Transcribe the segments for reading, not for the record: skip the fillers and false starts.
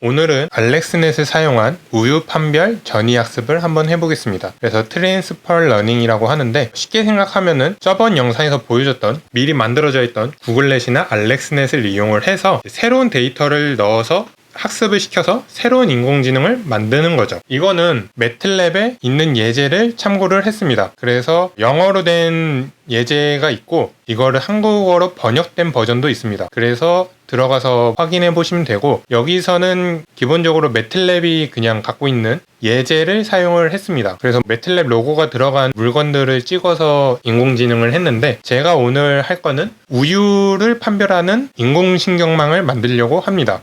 오늘은 알렉스넷을 사용한 우유 판별 전이 학습을 한번 해보겠습니다. 그래서 트랜스퍼 러닝이라고 하는데 쉽게 생각하면은 저번 영상에서 보여줬던 미리 만들어져 있던 구글넷이나 알렉스넷을 이용을 해서 새로운 데이터를 넣어서 학습을 시켜서 새로운 인공지능을 만드는 거죠. 이거는 매틀랩에 있는 예제를 참고를 했습니다. 그래서 영어로 된 예제가 있고 이거를 한국어로 번역된 버전도 있습니다. 그래서 들어가서 확인해 보시면 되고, 여기서는 기본적으로 매틀랩이 그냥 갖고 있는 예제를 사용을 했습니다. 그래서 매틀랩 로고가 들어간 물건들을 찍어서 인공지능을 했는데, 제가 오늘 할 거는 우유를 판별하는 인공신경망을 만들려고 합니다.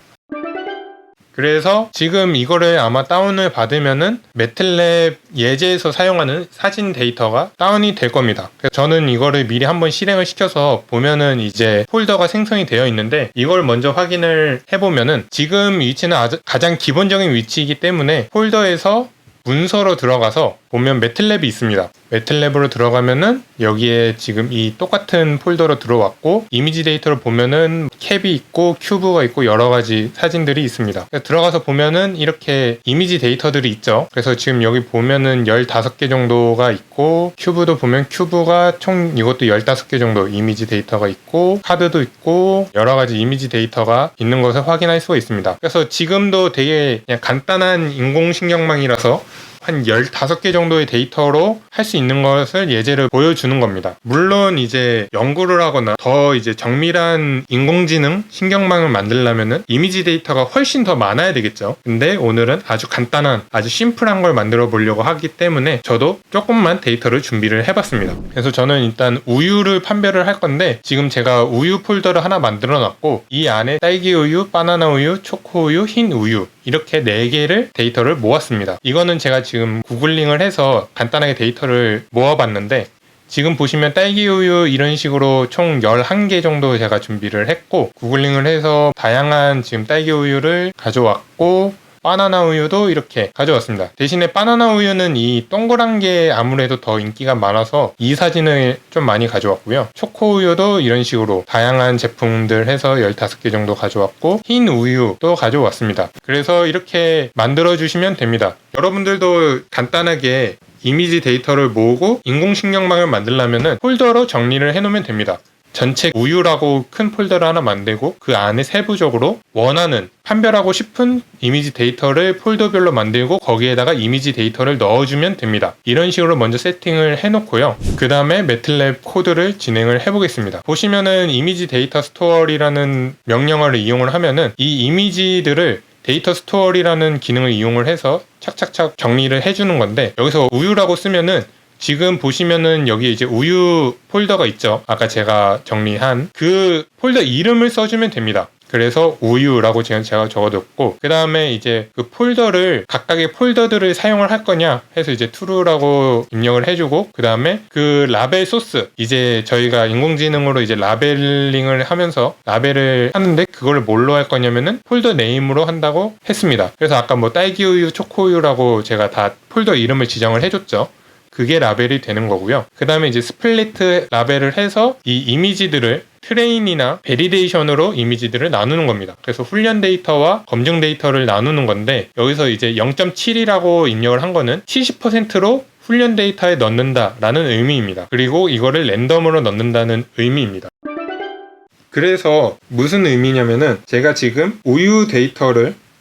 그래서 지금 이거를 아마 다운을 받으면은 매틀랩 예제에서 사용하는 사진 데이터가 다운이 될 겁니다. 그래서 저는 이거를 미리 한번 실행을 시켜서 보면은 이제 폴더가 생성이 되어 있는데, 이걸 먼저 확인을 해보면은 지금 위치는 가장 기본적인 위치이기 때문에 폴더에서 문서로 들어가서 보면 매틀랩이 있습니다. 매틀랩으로 들어가면은 여기에 지금 이 똑같은 폴더로 들어왔고, 이미지 데이터를 보면은 캡이 있고 큐브가 있고 여러 가지 사진들이 있습니다. 들어가서 보면은 이렇게 이미지 데이터들이 있죠. 그래서 지금 여기 보면은 15개 정도가 있고, 큐브도 보면 큐브가 총 이것도 15개 정도 이미지 데이터가 있고, 카드도 있고 여러 가지 이미지 데이터가 있는 것을 확인할 수가 있습니다. 그래서 지금도 되게 그냥 간단한 인공신경망이라서 한 15개 정도의 데이터로 할 수 있는 것을 예제를 보여주는 겁니다. 물론 이제 연구를 하거나 더 이제 정밀한 인공지능 신경망을 만들려면은 이미지 데이터가 훨씬 더 많아야 되겠죠. 근데 오늘은 아주 간단한, 아주 심플한 걸 만들어 보려고 하기 때문에 저도 조금만 데이터를 준비를 해봤습니다. 그래서 저는 일단 우유를 판별을 할 건데, 지금 제가 우유 폴더를 하나 만들어 놨고, 이 안에 딸기 우유, 바나나 우유, 초코 우유, 흰 우유 이렇게 4개를 데이터를 모았습니다. 이거는 제가 지금 구글링을 해서 간단하게 데이터를 모아봤는데, 지금 보시면 딸기 우유 이런 식으로 총 11개 정도 제가 준비를 했고, 구글링을 해서 다양한 지금 딸기 우유를 가져왔고, 바나나 우유도 이렇게 가져왔습니다. 대신에 바나나 우유는 이 동그란 게 아무래도 더 인기가 많아서 이 사진을 좀 많이 가져왔고요. 초코 우유도 이런 식으로 다양한 제품들 해서 15개 정도 가져왔고, 흰 우유도 가져왔습니다. 그래서 이렇게 만들어 주시면 됩니다. 여러분들도 간단하게 이미지 데이터를 모으고 인공신경망을 만들려면 폴더로 정리를 해놓으면 됩니다. 전체 우유라고 큰 폴더를 하나 만들고, 그 안에 세부적으로 원하는 판별하고 싶은 이미지 데이터를 폴더별로 만들고 거기에다가 이미지 데이터를 넣어주면 됩니다. 이런 식으로 먼저 세팅을 해놓고요. 그 다음에 매틀랩 코드를 진행을 해보겠습니다. 보시면은 이미지 데이터 스토어리라는 명령어를 이용을 하면은 이 이미지들을 데이터 스토어리라는 기능을 이용을 해서 착착착 정리를 해주는 건데, 여기서 우유라고 쓰면은 지금 보시면은 여기 이제 우유 폴더가 있죠. 아까 제가 정리한 그 폴더 이름을 써주면 됩니다. 그래서 우유라고 제가 적어뒀고, 그 다음에 이제 그 폴더를 각각의 폴더들을 사용을 할 거냐 해서 이제 true라고 입력을 해주고, 그 다음에 그 라벨 소스, 이제 저희가 인공지능으로 이제 라벨링을 하면서 라벨을 하는데, 그걸 뭘로 할 거냐면은 폴더 네임으로 한다고 했습니다. 그래서 아까 뭐 딸기 우유, 초코 우유라고 제가 다 폴더 이름을 지정을 해줬죠. 그게 라벨이 되는 거고요. 그 다음에 이제 스플리트 라벨을 해서 이 이미지들을 트레인이나 베리데이션으로 이미지들을 나누는 겁니다. 그래서 훈련 데이터와 검증 데이터를 나누는 건데, 여기서 이제 0.7이라고 입력을 한 거는 70%로 훈련 데이터에 넣는다라는 의미입니다. 그리고 이거를 랜덤으로 넣는다는 의미입니다. 그래서 무슨 의미냐면은, 제가 지금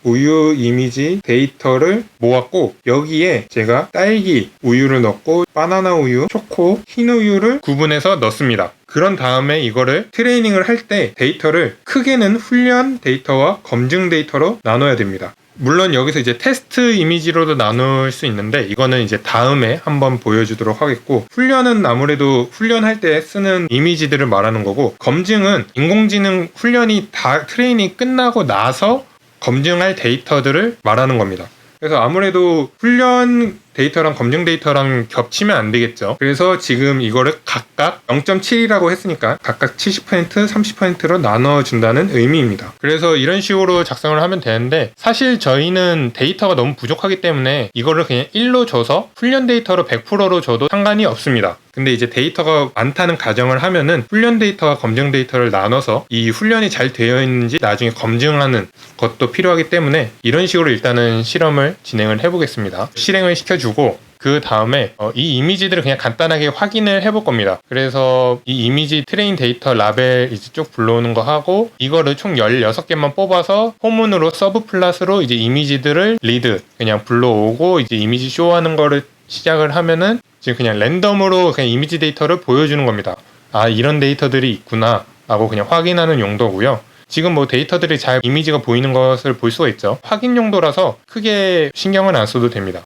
우유 이미지 데이터를 모았고, 여기에 제가 딸기 우유를 넣고 바나나 우유, 초코, 흰 우유를 구분해서 넣습니다. 그런 다음에 이거를 트레이닝을 할 때 데이터를 크게는 훈련 데이터와 검증 데이터로 나눠야 됩니다. 물론 여기서 이제 테스트 이미지로도 나눌 수 있는데, 이거는 이제 다음에 한번 보여주도록 하겠고, 훈련은 아무래도 훈련할 때 쓰는 이미지들을 말하는 거고, 검증은 인공지능 훈련이 다 트레이닝이 끝나고 나서 검증할 데이터들을 말하는 겁니다. 그래서 아무래도 훈련 데이터랑 검증 데이터랑 겹치면 안 되겠죠. 그래서 지금 이거를 각각 0.7이라고 했으니까 각각 70%, 30%로 나눠준다는 의미입니다. 그래서 이런 식으로 작성을 하면 되는데, 사실 저희는 데이터가 너무 부족하기 때문에 이거를 그냥 1로 줘서 훈련 데이터로 100%로 줘도 상관이 없습니다. 근데 이제 데이터가 많다는 가정을 하면은 훈련 데이터와 검증 데이터를 나눠서 이 훈련이 잘 되어 있는지 나중에 검증하는 것도 필요하기 때문에 이런 식으로 일단은 실험을 진행을 해보겠습니다. 실행을 시켜주고 그 다음에 이 이미지들을 그냥 간단하게 확인을 해볼 겁니다. 그래서 이 이미지 트레인 데이터 라벨 이제 쭉 불러오는 거 하고, 이거를 총 16개만 뽑아서 포문으로 서브 플랫으로 이제 이미지들을 리드 그냥 불러오고 이제 이미지 쇼하는 거를 시작을 하면은 지금 그냥 랜덤으로 그냥 이미지 데이터를 보여주는 겁니다. 아, 이런 데이터들이 있구나 라고 그냥 확인하는 용도고요. 지금 뭐 데이터들이 잘 이미지가 보이는 것을 볼 수가 있죠. 확인 용도라서 크게 신경은 안 써도 됩니다.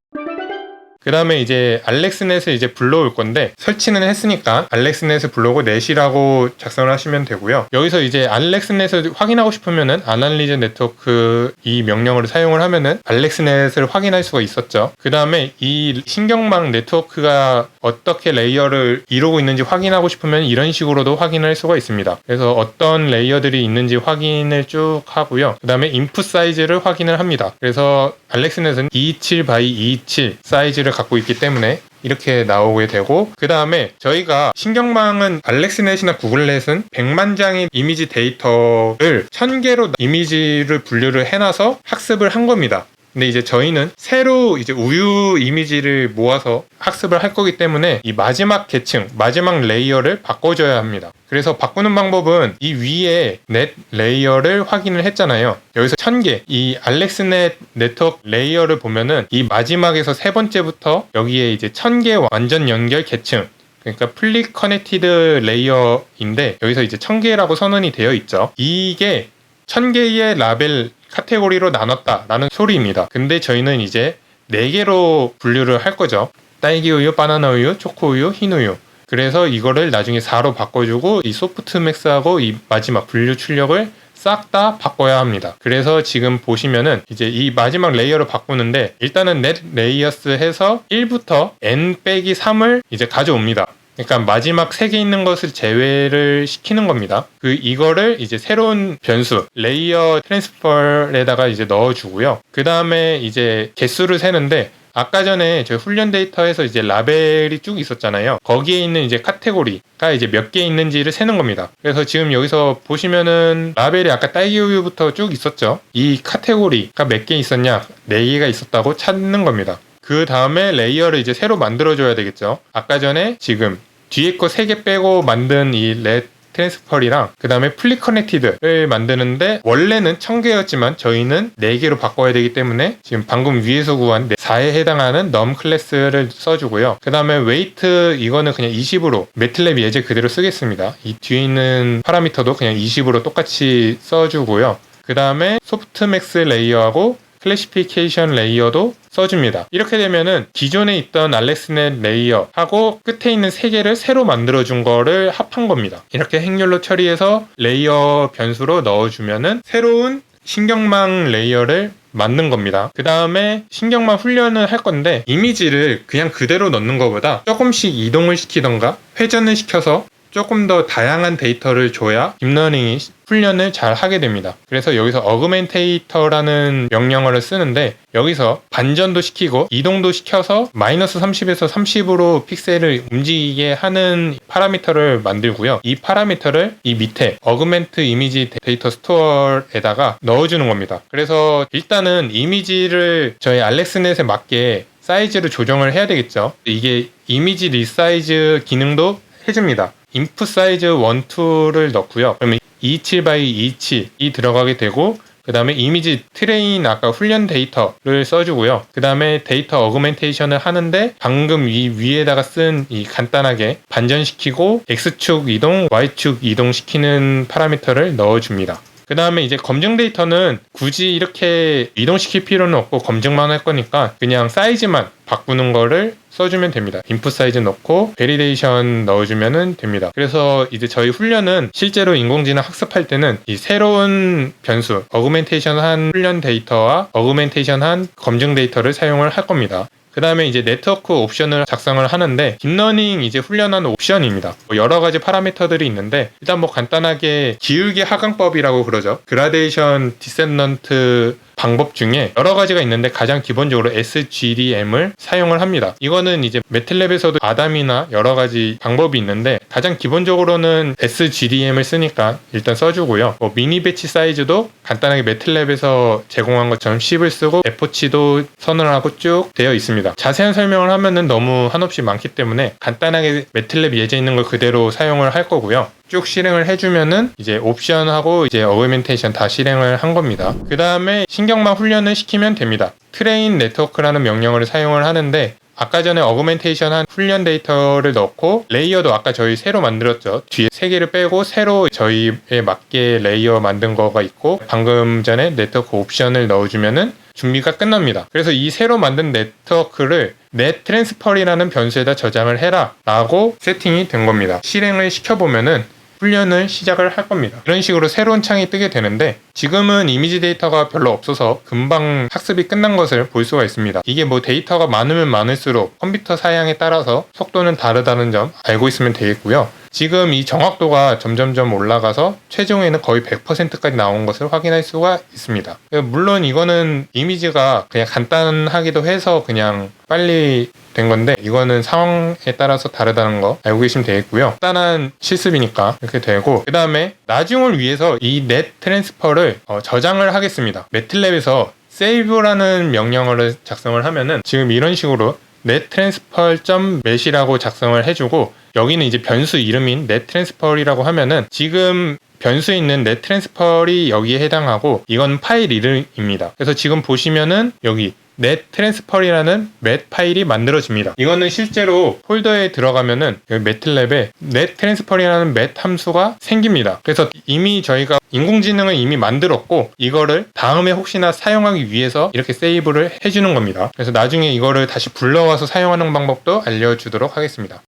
그 다음에 이제 알렉스넷을 이제 불러올 건데, 설치는 했으니까 알렉스넷을 불러오고 넷이라고 작성을 하시면 되고요. 여기서 이제 알렉스넷을 확인하고 싶으면은 아날리즈 네트워크 이 명령어를 사용을 하면은 알렉스넷을 확인할 수가 있었죠. 그 다음에 이 신경망 네트워크가 어떻게 레이어를 이루고 있는지 확인하고 싶으면 이런 식으로도 확인할 수가 있습니다. 그래서 어떤 레이어들이 있는지 확인을 쭉 하고요. 그 다음에 인풋 사이즈를 확인을 합니다. 그래서 알렉스넷은 227x227 사이즈를 갖고 있기 때문에 이렇게 나오게 되고, 그 다음에 저희가 신경망은 알렉스넷이나 구글넷은 100만 장의 이미지 데이터를 1000개로 이미지를 분류를 해놔서 학습을 한 겁니다. 근데 이제 저희는 새로 이제 우유 이미지를 모아서 학습을 할 거기 때문에 이 마지막 계층, 마지막 레이어를 바꿔줘야 합니다. 그래서 바꾸는 방법은 이 위에 넷 레이어를 확인을 했잖아요. 여기서 1000개, 이 알렉스넷 네트워크 레이어를 보면은 이 마지막에서 세 번째부터 여기에 이제 1000개 완전 연결 계층, 그러니까 풀리 커넥티드 레이어인데 여기서 이제 1000개라고 선언이 되어 있죠. 이게 1000개의 라벨 카테고리로 나눴다라는 소리입니다. 근데 저희는 이제 4개로 분류를 할 거죠. 딸기우유, 바나나우유, 초코우유, 흰우유. 그래서 이거를 나중에 4로 바꿔주고 이 소프트맥스하고 이 마지막 분류 출력을 싹 다 바꿔야 합니다. 그래서 지금 보시면은 이제 이 마지막 레이어를 바꾸는데, 일단은 넷 레이어스 해서 1부터 n-3을 이제 가져옵니다. 그러니까 마지막 3개 있는 것을 제외를 시키는 겁니다. 이거를 이제 새로운 변수 레이어 트랜스퍼에다가 이제 넣어주고요. 그 다음에 이제 개수를 세는데, 아까 전에 저희 훈련 데이터에서 이제 라벨이 쭉 있었잖아요. 거기에 있는 이제 카테고리가 이제 몇 개 있는지를 세는 겁니다. 그래서 지금 여기서 보시면은 라벨이 아까 딸기우유부터 쭉 있었죠. 이 카테고리가 몇 개 있었냐? 4개가 있었다고 찾는 겁니다. 그 다음에 레이어를 이제 새로 만들어줘야 되겠죠. 아까 전에 지금 뒤에 거 3개 빼고 만든 이 렛 트랜스퍼리랑 그 다음에 풀리 커넥티드를 만드는데 원래는 1000개였지만 저희는 4개로 바꿔야 되기 때문에 지금 방금 위에서 구한 4에 해당하는 num 클래스를 써주고요. 그 다음에 웨이트 이거는 그냥 20으로 매틀랩 예제 그대로 쓰겠습니다. 이 뒤에 있는 파라미터도 그냥 20으로 똑같이 써주고요. 그 다음에 소프트맥스 레이어하고 클래시피케이션 레이어도 써줍니다. 이렇게 되면은 기존에 있던 알렉스넷 레이어하고 끝에 있는 3개를 새로 만들어준 거를 합한 겁니다. 이렇게 행렬로 처리해서 레이어 변수로 넣어주면은 새로운 신경망 레이어를 만든 겁니다. 그 다음에 신경망 훈련을 할 건데, 이미지를 그냥 그대로 넣는 것보다 조금씩 이동을 시키던가 회전을 시켜서 조금 더 다양한 데이터를 줘야 딥러닝이 훈련을 잘 하게 됩니다. 그래서 여기서 어그멘테이터라는 명령어를 쓰는데, 여기서 반전도 시키고 이동도 시켜서 마이너스 30에서 30으로 픽셀을 움직이게 하는 파라미터를 만들고요. 이 파라미터를 이 밑에 어그멘트 이미지 데이터 스토어에다가 넣어주는 겁니다. 그래서 일단은 이미지를 저희 알렉스넷에 맞게 사이즈를 조정을 해야 되겠죠. 이게 이미지 리사이즈 기능도 해줍니다. 인풋 사이즈 1, 2를 넣고요. 그러면 27x27이 들어가게 되고, 그 다음에 이미지 트레인 아까 훈련 데이터를 써주고요. 그 다음에 데이터 어그멘테이션을 하는데 방금 이 위에다가 쓴 이 간단하게 반전시키고 X축 이동, Y축 이동시키는 파라미터를 넣어줍니다. 그 다음에 이제 검증 데이터는 굳이 이렇게 이동시킬 필요는 없고 검증만 할 거니까 그냥 사이즈만 바꾸는 거를 써주면 됩니다. 인풋 사이즈 넣고 베리데이션 넣어주면 됩니다. 그래서 이제 저희 훈련은 실제로 인공지능 학습할 때는 이 새로운 변수, 어그멘테이션 한 훈련 데이터와 어그멘테이션 한 검증 데이터를 사용을 할 겁니다. 그 다음에 이제 네트워크 옵션을 작성을 하는데 딥러닝 이제 훈련하는 옵션입니다. 여러 가지 파라미터들이 있는데 일단 뭐 간단하게 기울기 하강법이라고 그러죠. 그라데이션 디센던트 방법 중에 여러 가지가 있는데 가장 기본적으로 SGDM을 사용을 합니다. 이거는 이제 매틀랩에서도 아담이나 여러 가지 방법이 있는데 가장 기본적으로는 SGDM을 쓰니까 일단 써주고요. 미니 배치 사이즈도 간단하게 매틀랩에서 제공한 것처럼 10을 쓰고 F치도 선언하고 쭉 되어 있습니다. 자세한 설명을 하면은 너무 한없이 많기 때문에 간단하게 매틀랩 예제 있는 걸 그대로 사용을 할 거고요. 쭉 실행을 해주면은 이제 옵션하고 이제 어그멘테이션 다 실행을 한 겁니다. 그 다음에 신경만 훈련을 시키면 됩니다. 트레인 네트워크라는 명령어를 사용을 하는데 아까 전에 어그멘테이션 한 훈련 데이터를 넣고 레이어도 아까 저희 새로 만들었죠. 뒤에 3개를 빼고 새로 저희에 맞게 레이어 만든 거가 있고 방금 전에 네트워크 옵션을 넣어주면은 준비가 끝납니다. 그래서 이 새로 만든 네트워크를 net transfer이라는 변수에다 저장을 해라 라고 세팅이 된 겁니다. 실행을 시켜보면은 훈련을 시작을 할 겁니다. 이런 식으로 새로운 창이 뜨게 되는데 지금은 이미지 데이터가 별로 없어서 금방 학습이 끝난 것을 볼 수가 있습니다. 이게 뭐 데이터가 많으면 많을수록 컴퓨터 사양에 따라서 속도는 다르다는 점 알고 있으면 되겠고요. 지금 이 정확도가 점점점 올라가서 최종에는 거의 100%까지 나온 것을 확인할 수가 있습니다. 물론 이거는 이미지가 그냥 간단하기도 해서 그냥 빨리 된 건데 이거는 상황에 따라서 다르다는 거 알고 계시면 되겠고요. 간단한 실습이니까 이렇게 되고 그 다음에 나중을 위해서 이 net transfer를 저장을 하겠습니다. 매틀랩에서 save라는 명령어를 작성을 하면은 지금 이런 식으로 net transfer.met이라고 작성을 해주고 여기는 이제 변수 이름인 net transfer이라고 하면은 지금 변수에 있는 net transfer이 여기에 해당하고 이건 파일 이름입니다. 그래서 지금 보시면은 여기 net transfer이라는 met 파일이 만들어집니다. 이거는 실제로 폴더에 들어가면은 여기 매틀랩에 net transfer이라는 met 함수가 생깁니다. 그래서 이미 저희가 인공지능을 이미 만들었고 이거를 다음에 혹시나 사용하기 위해서 이렇게 세이브를 해주는 겁니다. 그래서 나중에 이거를 다시 불러와서 사용하는 방법도 알려주도록 하겠습니다.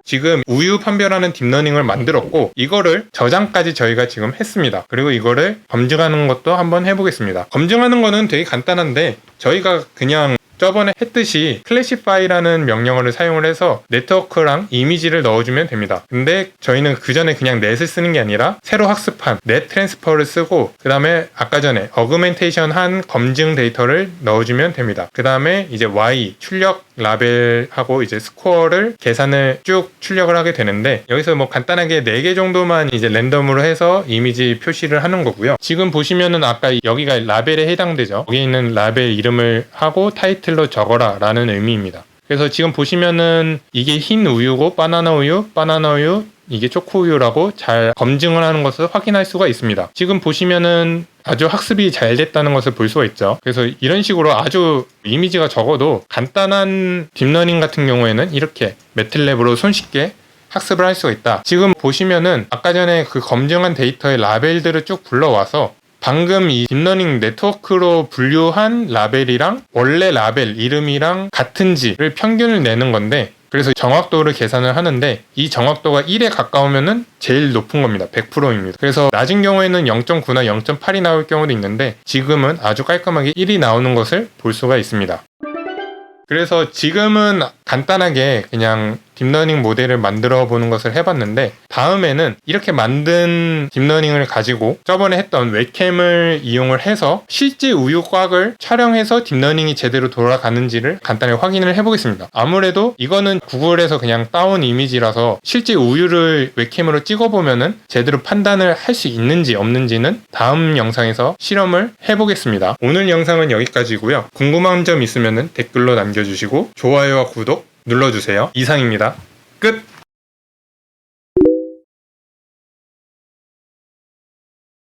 지금 우유 판별하는 딥러닝을 만들었고 이거를 저장까지 저희가 지금 했습니다. 그리고 이거를 검증하는 것도 한번 해보겠습니다. 검증하는 거는 되게 간단한데 저희가 그냥 저번에 했듯이 classify라는 명령어를 사용을 해서 네트워크랑 이미지를 넣어주면 됩니다. 근데 저희는 그 전에 그냥 net을 쓰는 게 아니라 새로 학습한 net transfer를 쓰고 그 다음에 아까 전에 augmentation 한 검증 데이터를 넣어주면 됩니다. 그 다음에 이제 y 출력 라벨하고 이제 스코어를 계산을 쭉 출력을 하게 되는데 여기서 뭐 간단하게 4개 정도만 이제 랜덤으로 해서 이미지 표시를 하는 거고요. 지금 보시면은 아까 여기가 라벨에 해당되죠. 여기 있는 라벨 이름을 하고 타이틀로 적어라 라는 의미입니다. 그래서 지금 보시면은 이게 흰 우유고 바나나 우유 이게 초코우유라고 잘 검증을 하는 것을 확인할 수가 있습니다. 지금 보시면은 아주 학습이 잘 됐다는 것을 볼 수가 있죠. 그래서 이런 식으로 아주 이미지가 적어도 간단한 딥러닝 같은 경우에는 이렇게 매틀랩으로 손쉽게 학습을 할 수가 있다. 지금 보시면은 아까 전에 그 검증한 데이터의 라벨들을 쭉 불러와서 방금 이 딥러닝 네트워크로 분류한 라벨이랑 원래 라벨 이름이랑 같은지를 평균을 내는 건데 그래서 정확도를 계산을 하는데 이 정확도가 1에 가까우면은 제일 높은 겁니다. 100%입니다. 그래서 낮은 경우에는 0.9나 0.8이 나올 경우도 있는데 지금은 아주 깔끔하게 1이 나오는 것을 볼 수가 있습니다. 그래서 지금은 간단하게 그냥 딥러닝 모델을 만들어 보는 것을 해봤는데 다음에는 이렇게 만든 딥러닝을 가지고 저번에 했던 웹캠을 이용을 해서 실제 우유곽을 촬영해서 딥러닝이 제대로 돌아가는지를 간단히 확인을 해보겠습니다. 아무래도 이거는 구글에서 그냥 따온 이미지라서 실제 우유를 웹캠으로 찍어보면은 제대로 판단을 할 수 있는지 없는지는 다음 영상에서 실험을 해보겠습니다. 오늘 영상은 여기까지고요. 궁금한 점 있으면은 댓글로 남겨주시고 좋아요와 구독 눌러주세요. 이상입니다. 끝!